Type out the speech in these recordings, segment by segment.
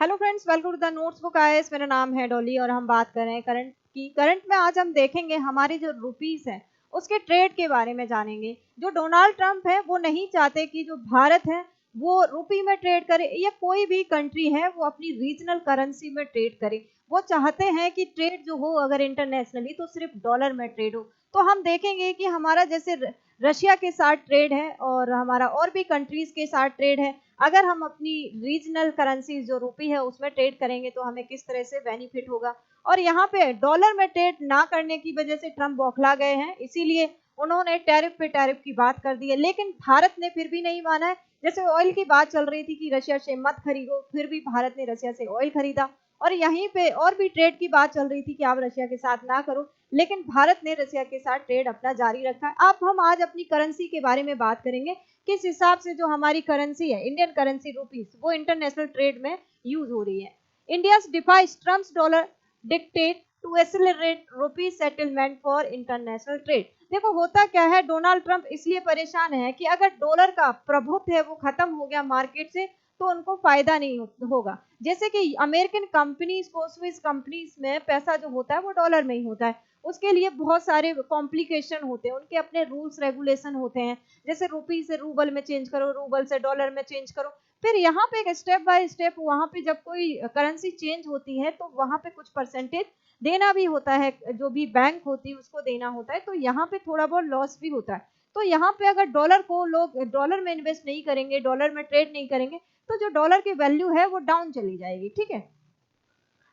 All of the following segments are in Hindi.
Hello friends, welcome to the notes book IAS. मेरा नाम है डॉली और हम बात कर रहे हैं करंट की। करंट में आज हम देखेंगे हमारी जो रुपीस है उसके ट्रेड के बारे में जानेंगे। जो डोनाल्ड ट्रंप है वो नहीं चाहते कि जो भारत है वो रुपी में ट्रेड करे या कोई भी कंट्री है वो अपनी रीजनल करेंसी में ट्रेड करे। वो चाहते हैं कि ट्रेड जो हो अगर इंटरनेशनली तो सिर्फ डॉलर में ट्रेड हो। तो हम देखेंगे कि हमारा जैसे रशिया के साथ ट्रेड है और हमारा और भी कंट्रीज के साथ ट्रेड है। अगर हम अपनी रीजनल करेंसी जो रुपी है उसमें ट्रेड करेंगे तो हमें किस तरह से बेनिफिट होगा। और यहाँ पे डॉलर में ट्रेड ना करने की वजह से ट्रम्प बौखला गए हैं, इसीलिए उन्होंने टैरिफ पे टैरिफ की बात कर दी है। लेकिन भारत ने फिर भी नहीं माना है। जैसे ऑयल की बात चल रही थी कि रशिया से मत खरीदो, फिर भी भारत ने रशिया से ऑयल खरीदा। और यहीं पे और भी ट्रेड की बात चल रही थी कि आप रशिया के साथ ना करो, लेकिन भारत ने रशिया के साथ ट्रेड अपना जारी रखा है। अब हम आज अपनी करेंसी के बारे में बात करेंगे, किस हिसाब से जो हमारी करेंसी है इंडियन करेंसी रुपीस वो इंटरनेशनल ट्रेड में यूज हो रही है। India defies Trump's dollar dictate to accelerate rupee settlement for international trade. देखो होता क्या है, डोनाल्ड ट्रंप इसलिए परेशान है कि अगर डॉलर का प्रभुत्व है वो खत्म हो गया मार्केट से तो उनको फायदा नहीं होगा। जैसे कि अमेरिकन कंपनीज को स्विस कंपनीज में पैसा जो होता है वो डॉलर में ही होता है। उसके लिए बहुत सारे कॉम्प्लिकेशन होते हैं, उनके अपने रूल्स रेगुलेशन होते हैं। जैसे रुपी से रूबल में चेंज करो, रूबल से डॉलर में चेंज करो। फिर यहाँ पे एक स्टेप बाय स्टेप वहाँ पे जब कोई करेंसी चेंज होती है तो वहाँ पे कुछ परसेंटेज देना भी होता है, जो भी बैंक होती है उसको देना होता है। तो यहाँ पे थोड़ा बहुत लॉस भी होता है। तो यहाँ पे अगर डॉलर को लोग डॉलर में इन्वेस्ट नहीं करेंगे, डॉलर में ट्रेड नहीं करेंगे, तो जो डॉलर की वैल्यू है वो डाउन चली जाएगी। ठीक है,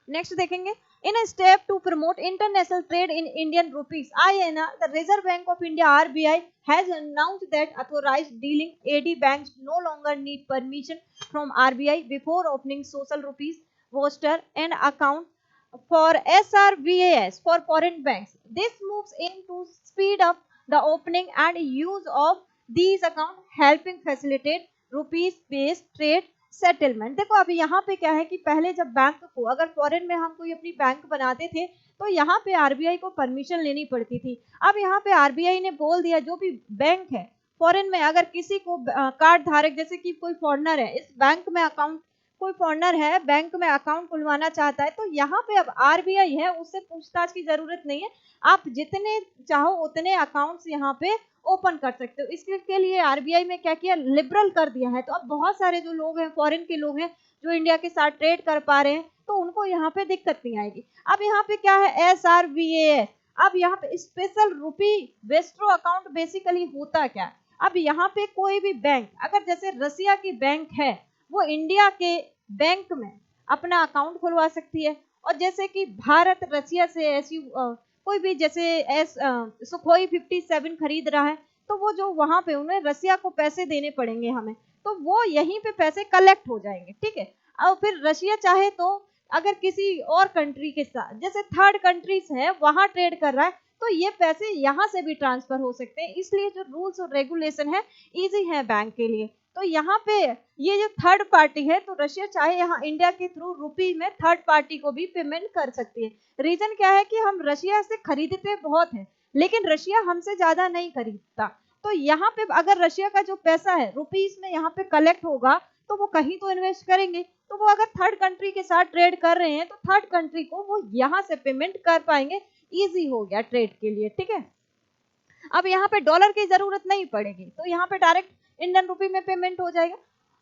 नेक्स्ट देखेंगे। In a step to promote international trade in Indian rupees, INR, the Reserve Bank of India (RBI) has announced that authorized dealing AD banks no longer need permission from RBI before opening social rupees voucher and account for SRVAS for foreign banks. This moves aim to speed up the opening and use of these accounts, helping facilitate rupees-based trade settlement. देखो अभी यहाँ पे क्या है कि पहले जब बैंक को अगर फॉरेन में हम कोई अपनी बैंक बनाते थे तो यहाँ पे आरबीआई को परमिशन लेनी पड़ती थी। अब यहाँ पे आरबीआई ने बोल दिया जो भी बैंक है फॉरेन में, अगर किसी को कार्ड धारक जैसे कि कोई फॉरेनर है इस बैंक में अकाउंट, कोई फॉरेनर है बैंक में अकाउंट खुलवाना चाहता है तो यहाँ पे अब आरबीआई है उससे पूछताछ की जरूरत नहीं है। आप जितने चाहो उतने अकाउंट्स यहाँ पे ओपन कर सकते हो। इसके लिए आरबीआई में क्या किया, लिबरल कर दिया है। तो अब बहुत सारे जो लोग हैं फॉरेन के लोग हैं जो इंडिया के साथ ट्रेड कर पा रहे हैं तो उनको यहाँ पे दिक्कत नहीं आएगी। अब यहाँ पे क्या है, SRVAS। अब यहाँ पे स्पेशल रुपी वेस्ट्रो अकाउंट बेसिकली होता क्या है, अब यहाँ पे कोई भी बैंक अगर जैसे रसिया की बैंक है वो इंडिया के बैंक में अपना अकाउंट खुलवा सकती है। और जैसे कि भारत रसिया से ऐसी कोई भी जैसे सुखोई 57 खरीद रहा है तो वो जो वहां पे उन्हें रसिया को पैसे देने पड़ेंगे हमें, तो वो यहीं पे पैसे कलेक्ट हो जाएंगे। ठीक है, और फिर रशिया चाहे तो अगर किसी और कंट्री के साथ जैसे थर्ड कंट्रीज है वहां ट्रेड कर रहा है तो ये पैसे यहाँ से भी ट्रांसफर हो सकते हैं। इसलिए जो रूल्स और रेगुलेशन है इजी है बैंक के लिए। तो यहाँ पे ये जो थर्ड पार्टी है तो रशिया चाहे यहाँ इंडिया के थ्रू रुपी में थर्ड पार्टी को भी पेमेंट कर सकती है। रीजन क्या है कि हम रशिया से खरीदते बहुत है लेकिन रशिया हमसे ज्यादा नहीं खरीदता। तो यहाँ पे अगर रशिया का जो पैसा है रुपीस में यहाँ पे कलेक्ट होगा तो वो कहीं तो इन्वेस्ट करेंगे। तो वो अगर थर्ड कंट्री के साथ ट्रेड कर रहे हैं तो थर्ड कंट्री को वो यहाँ से पेमेंट कर पाएंगे। इजी हो गया ट्रेड के लिए। ठीक है, अब यहाँ पे डॉलर की जरूरत नहीं पड़ेगी तो यहाँ पे डायरेक्ट इंडियन रुपी में पेमेंट हो जाएगा।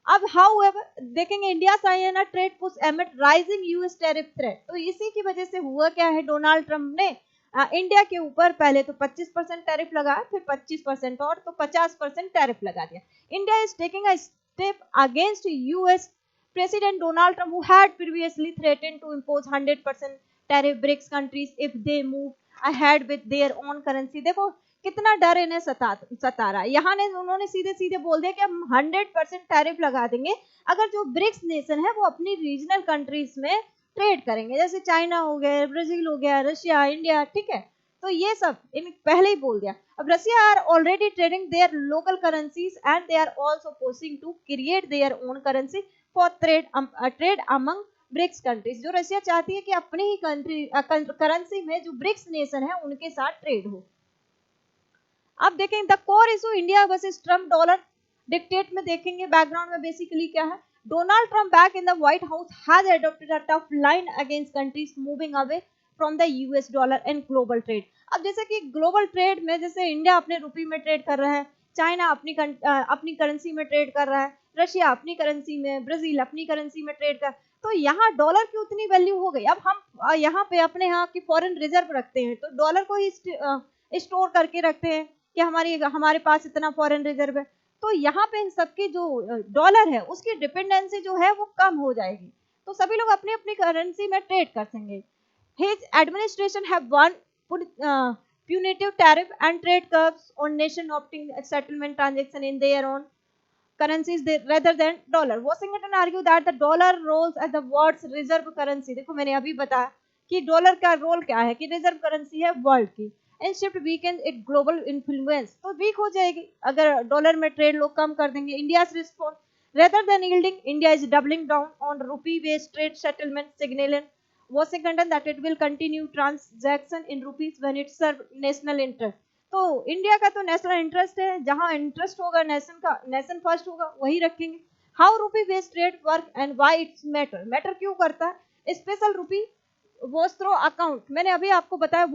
अब हाउएवर देखेंगे India INR trade push एमिड rising US tariff threat. तो इसी की वजह से हुआ क्या है, डोनाल्ड ट्रंप ने इंडिया के ऊपर पहले तो 25% टैरिफ लगाया, फिर 25% और तो 50% टैरिफ लगा दिया। India is taking a step against US President Donald Trump, who had previously threatened to impose 100% tariff BRICS countries if they move ahead with their own currency। देखो कितना डर इन्हें सता रहा है। यहाँ ने उन्होंने सीधे सीधे बोल दिया कि हम 100% टैरिफ लगा देंगे अगर जो ब्रिक्स नेशन है वो अपनी रीजनल कंट्रीज में ट्रेड करेंगे, जैसे चाइना हो गया, ब्राजील हो गया, रशिया, इंडिया। ठीक है, तो ये सब इन पहले ही बोल दिया। अब Russia are already trading their local currencies and they are also pushing to create their own currency for trade among BRICS countries. जो रशिया चाहती है कि अपनी ही कंट्री करेंसी में जो ब्रिक्स नेशन है उनके साथ ट्रेड हो। अब देखें the core issue India versus Trump dollar dictate में देखेंगे बैकग्राउंड में बेसिकली क्या है। Donald Trump back in the White House has adopted a tough line against countries moving away from the US dollar and global trade. अब जैसे कि ग्लोबल ट्रेड में जैसे इंडिया अपने रुपये में ट्रेड कर रहा है, चाइना अपनी करेंसी में ट्रेड कर रहा है, रशिया अपनी करेंसी में, ब्राजील अपनी करेंसी में ट्रेड कर, तो यहाँ डॉलर की उतनी वैल्यू हो गई। अब हम यहाँ पे अपने यहाँ की फॉरेन रिजर्व रखते हैं, तो डॉलर को ही स्टोर करके रखते हैं कि हमारे पास इतना फॉरेन रिजर्व है। तो यहाँ पे सबकी जो डॉलर है उसकी डिपेंडेंसी जो है वो कम हो जाएगी, तो सभी लोग अपनी अपनी करेंसी में ट्रेड कर सकेंगे। His administration have put punitive tariff and trade curbs on nation opting settlement transaction in their own currencies rather than dollar. Washington argue that the dollar rolls as the world's reserve currency. देखो मैंने अभी बताया कि डॉलर का रोल क्या है, कि रिजर्व करेंसी है वर्ल्ड की, and shift weekend it global influence, तो वीक हो जाएगी अगर डॉलर में ट्रेड लोग कम कर देंगे। India's response, rather than yielding, India is doubling down on rupee-based trade settlement, signaling Washington that it will continue transaction in rupees when it serve national interest. तो इंडिया का तो नेशनल इंटरेस्ट है, जहां इंटरेस्ट होगा नेशन का, नेशन फर्स्ट होगा, वही रखेंगे। हाउ रूपी based trade work and why it's matter क्यों करता है? स्पेशल रूपी was through account, मैंने अभी आपको बताया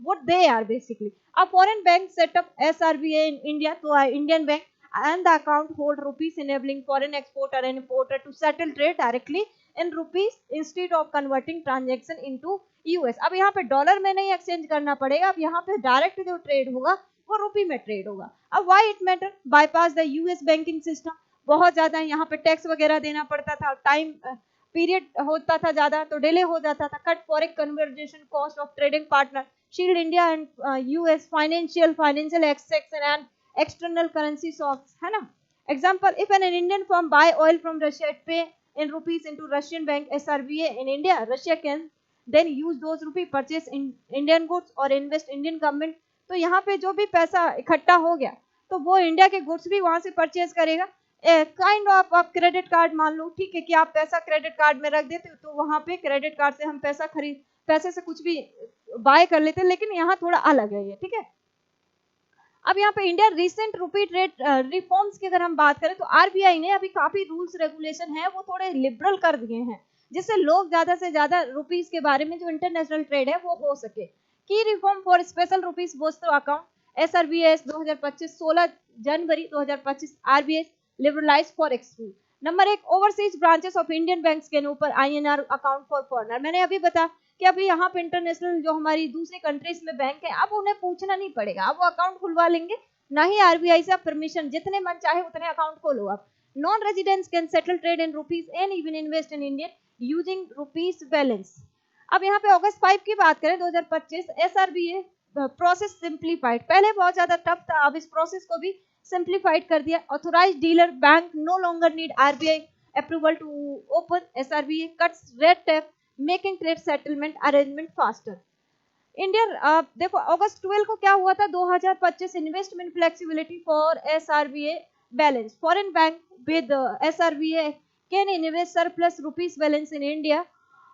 what they are basically a foreign bank set up SRBA in India, तो Indian bank and the account hold rupees, enabling foreign exporter and importer to settle trade directly in rupees instead of converting transaction into US। अब यहाँ पे डॉलर में नहीं एक्सचेंज करना पड़ेगा, अब यहाँ पे डायरेक्ट जो ट्रेड होगा वो रुपी में ट्रेड होगा। अब why it matter? Bypass the US banking system, बहुत ज्यादा यहाँ पे टैक्स वगैरह देना पड़ता था, टाइम पीरियड होता था ज्यादा तो डिले हो जाता था, cut forex conversion cost of trading partner, shield India and US financial execution and external currency shocks, है ना। Example, if an Indian firm buy oil from Russia, it pay in rupees into Russian bank SRBA in India, Russia can then use those rupee purchase in Indian goods or invest Indian government। तो यहाँ पे जो भी पैसा इकट्ठा हो गया तो वो इंडिया के गुड्स भी वहां से परचेज करेगा। काइंड ऑफ आप क्रेडिट कार्ड मान लो, ठीक है, कि आप पैसा क्रेडिट कार्ड में रख देते हो, तो वहां पे क्रेडिट कार्ड से हम पैसे से कुछ भी बाय कर लेते हैं, लेकिन यहाँ थोड़ा अलग है ये, ठीक है। अब यहाँ पे इंडिया रिसेंट रुपी ट्रेड रिफॉर्म्स की अगर हम बात करें तो आरबीआई ने अभी काफी रूल्स रेगुलेशन है वो थोड़े लिबरल कर दिए हैं, जिससे लोग ज्यादा से ज्यादा रुपीस के बारे में जो इंटरनेशनल ट्रेड है वो हो सके। की रिफॉर्म फॉर स्पेशल रुपीस बोस्टो account SRBS 2025 16 January 2025 RBI liberalise for exclude. Number 1, overseas branches of Indian banks के ऊपर आईएनआर अकाउंट फॉर फॉरेनर। मैंने अभी बताया कि अभी यहाँ पे इंटरनेशनल जो हमारी दूसरी कंट्रीज में बैंक है, अब उन्हें पूछना नहीं पड़ेगा, अब वो अकाउंट खुलवा लेंगे, ना ही आरबीआई से परमिशन, जितने मन चाहे उतने अकाउंट खोलो। अब non residents can settle trade in rupees and even invest in Indian using rupees balance. अब यहाँ पे अगस्त 5 की बात करें 2025, एसआरबीए प्रोसेस सिंप्लीफाइड, पहले बहुत ज्यादा टफ था, अब इस प्रोसेस को भी सिंप्लीफाइड कर दिया। Authorised dealer bank no longer need RBI approval to open SRBA, cuts red tape, making trade settlement arrangement faster. India देखो अगस्त 12 को क्या हुआ था, 2025 investment flexibility for SRBA balance, foreign bank with SRBA can invest surplus rupees balance in India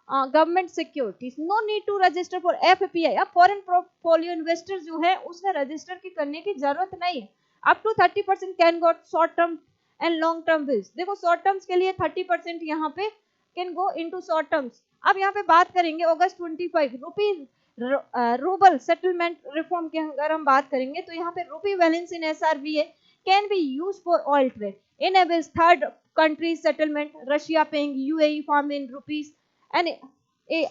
government securities, no need to register for FPI. अब फॉरेन पोर्टफोलियो इन्वेस्टर जो है उसमें रजिस्टर की करने की जरूरत नहीं है। Up to 30% can got short term and long term bills, देखो शॉर्ट टर्म्स के लिए 30% यहाँ पे can go into short terms. अब यहाँ पे बात करेंगे August 25 rupees rouble settlement reform की अगर हम बात करेंगे तो यहाँ पे rupee balance in SRBA can be use for oil trade, enables third country settlement, Russia paying UAE farm in rupees and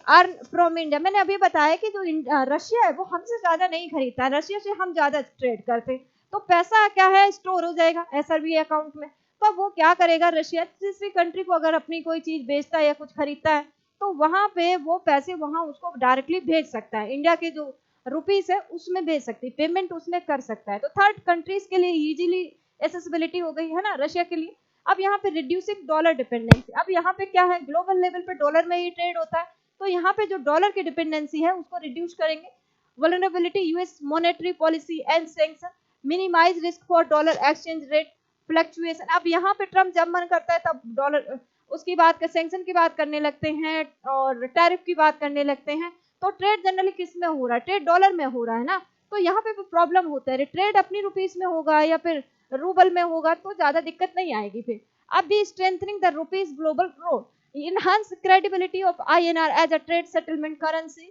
earn from India। मैंने अभी बताया कि जो रशिया है वो हमसे ज्यादा नहीं खरीदता है, रशिया से हम ज्यादा ट्रेड करते हैं, तो पैसा क्या है स्टोर हो जाएगा एसआरबीए अकाउंट में। तो वो क्या करेगा, रशिया दूसरी कंट्री को अगर अपनी कोई चीज बेचता है या कुछ खरीदता है तो वहां पे वो पैसे वहां उसको डायरेक्टली भेज सकता है, इंडिया के जो रुपीस है उसमें भेज सकती है, पेमेंट उसमें कर सकता है। तो थर्ड कंट्रीज के लिए इजीली एसेसिबिलिटी हो गई है ना रशिया के लिए। अब यहाँ पे रिड्यूसिंग डॉलर डिपेंडेंसी, अब यहाँ पे क्या है, ग्लोबल लेवल पे डॉलर में ही ट्रेड होता है, तो यहाँ पे जो डॉलर की डिपेंडेंसी है उसको रिड्यूस करेंगे। Vulnerability US monetary policy and sanction, minimise risk for dollar exchange rate fluctuation. अब यहाँ पे ट्रम्प जब मन करता है तब डॉलर उसकी बात कर, सैंक्शन की बात करने लगते हैं और टैरिफ की बात करने लगते हैं, तो ट्रेड जनरली किस में हो रहा है, ट्रेड डॉलर में हो रहा है ना, तो यहाँ पे प्रॉब्लम होता है। ट्रेड अपनी रुपीस में होगा या फिर रूबल में होगा तो ज्यादा दिक्कत नहीं आएगी फिर। अब भी strengthening the rupee's global role, enhance credibility of INR as a trade settlement currency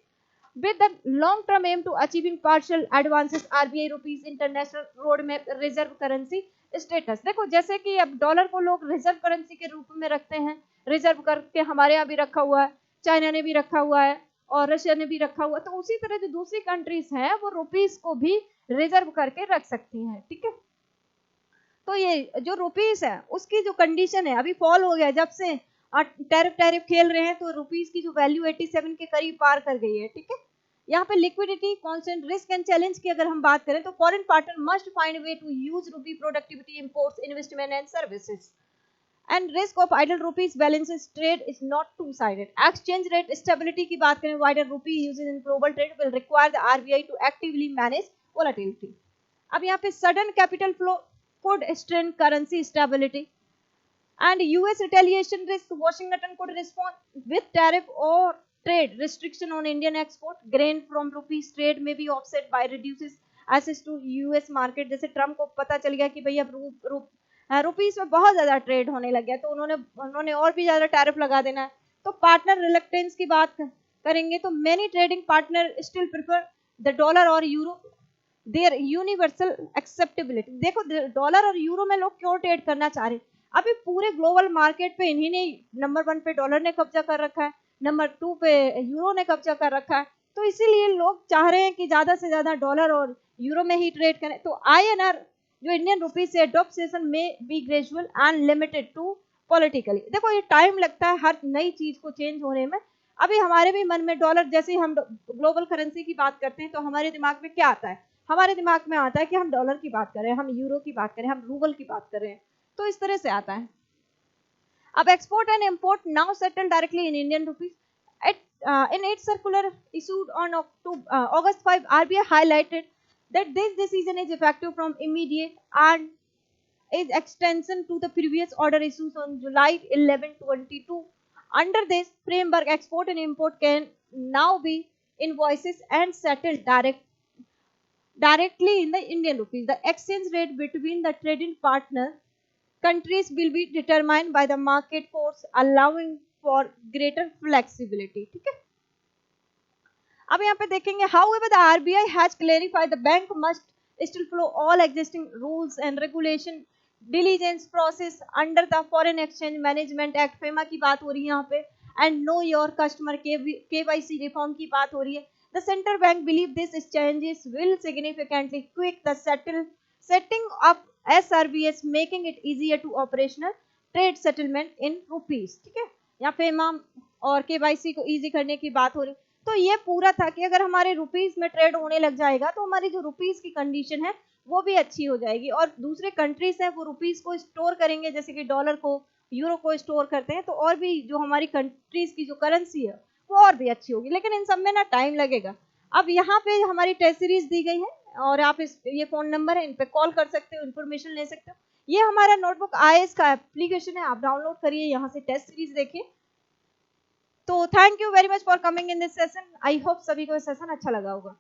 with the long-term aim to achieving partial advances RBI rupees international roadmap reserve currency status। देखो जैसे कि अब डॉलर को लोग रिजर्व करेंसी के रूप में रखते हैं, रिजर्व करके हमारे यहाँ भी रखा हुआ है, चाइना ने भी रखा हुआ है और रशिया ने भी रखा हुआ है, तो उसी तरह जो दूसरी कंट्रीज हैं वो रुपीस को भी रिजर्व करके रख सकती हैं, ठीक है। तो ये जो रुपीस है उसकी जो कंडीशन है अभी फॉल हो गया, जब से टैरिफ खेल रहे हैं तो रुपीस की जो वैल्यू 87 के करीब पार कर गई है, ठीक है। यहाँ पे liquidity, constant risk and challenge की अगर हम बात करें तो foreign partner must find way to use rupee productivity, imports, investment and services and risk of idle rupees balances trade is not two sided. Exchange rate stability की बात करें, wider rupee usages in global trade will require the RBI to actively manage volatility. अब यहाँ पे sudden capital flow could strain currency stability and US retaliation risk. Washington could respond with tariff or trade restriction on Indian export. Grain from rupees trade may be offset by reduces access to US market। जैसे ट्रम्प को पता चल गया कि भाई अब रुपीस में बहुत ज्यादा ट्रेड होने लग गया तो उन्होंने और भी ज्यादा टैरिफ लगा देना है। तो पार्टनर रिलेक्टेंस की बात करेंगे तो many trading partner still prefer the dollar और यूरो देयर यूनिवर्सल एक्सेप्टेबिलिटी। देखो डॉलर और यूरो में लोग क्यों ट्रेड करना चाह रहे हैं, अभी पूरे ग्लोबल मार्केट पे इन्हीं ने नंबर 1 पे डॉलर ने कब्जा कर रखा है, नंबर 2 पे यूरो ने कब्जा कर रखा है, तो इसीलिए लोग चाह रहे हैं कि ज्यादा से ज्यादा डॉलर और यूरो में ही ट्रेड करें। तो INR जो इंडियन रुपी से अडॉप्शन में be gradual and limited to politically. देखो ये टाइम लगता है हर नई चीज को चेंज होने में। अभी हमारे भी मन में डॉलर, जैसे हम ग्लोबल करेंसी की बात करते हैं तो हमारे दिमाग में क्या आता है, हमारे दिमाग में आता है कि हम डॉलर की बात करें, हम यूरो की बात करें, हम रूबल की बात करें, तो इस तरह से आता है। अब export and import now settle directly in Indian rupees. In its circular issued on August 5, RBI highlighted that this decision is effective from immediate and is extension to the previous order issued on July 11, 2022. Under this framework, export and import can now be invoices and settled directly in the Indian rupees. The exchange rate between the trading partner countries will be determined by the market force, allowing for greater flexibility, ठीक है। अब यहाँ पे देखेंगे however the RBI has clarified the bank must still follow all existing rules and regulation diligence process under the Foreign Exchange Management Act, FEMA की बात हो रही है यहाँ पे, and know your customer KYC reform की बात हो रही है। The central bank believe these changes will significantly quick the setting up SRBS, making it easier to operational trade settlement in rupees, ठीक है। यहाँ FEMA और KYC को easy करने की बात हो रही। तो ये पूरा था कि अगर हमारे रुपीस में ट्रेड होने लग जाएगा तो हमारी जो रुपीस की कंडीशन है वो भी अच्छी हो जाएगी, और दूसरे कंट्रीज हैं वो रुपीस को स्टोर करेंगे, जैसे कि डॉलर को, यूरो को स्टोर करते हैं, तो और भी जो हमारी कंट्रीज की जो करेंसी है वो और भी अच्छी होगी। लेकिन इन सब में ना टाइम लगेगा। अब यहाँ पे हमारी टेस्ट सीरीज दी गई है और आप ये फोन नंबर है, इन पे कॉल कर सकते हो, इन्फॉर्मेशन ले सकते हो। ये हमारा नोटबुक IAS का एप्लीकेशन है, आप डाउनलोड करिए, यहाँ से टेस्ट सीरीज देखिए। तो thank you very much for coming in this session. I hope सभी को सेशन अच्छा लगा होगा।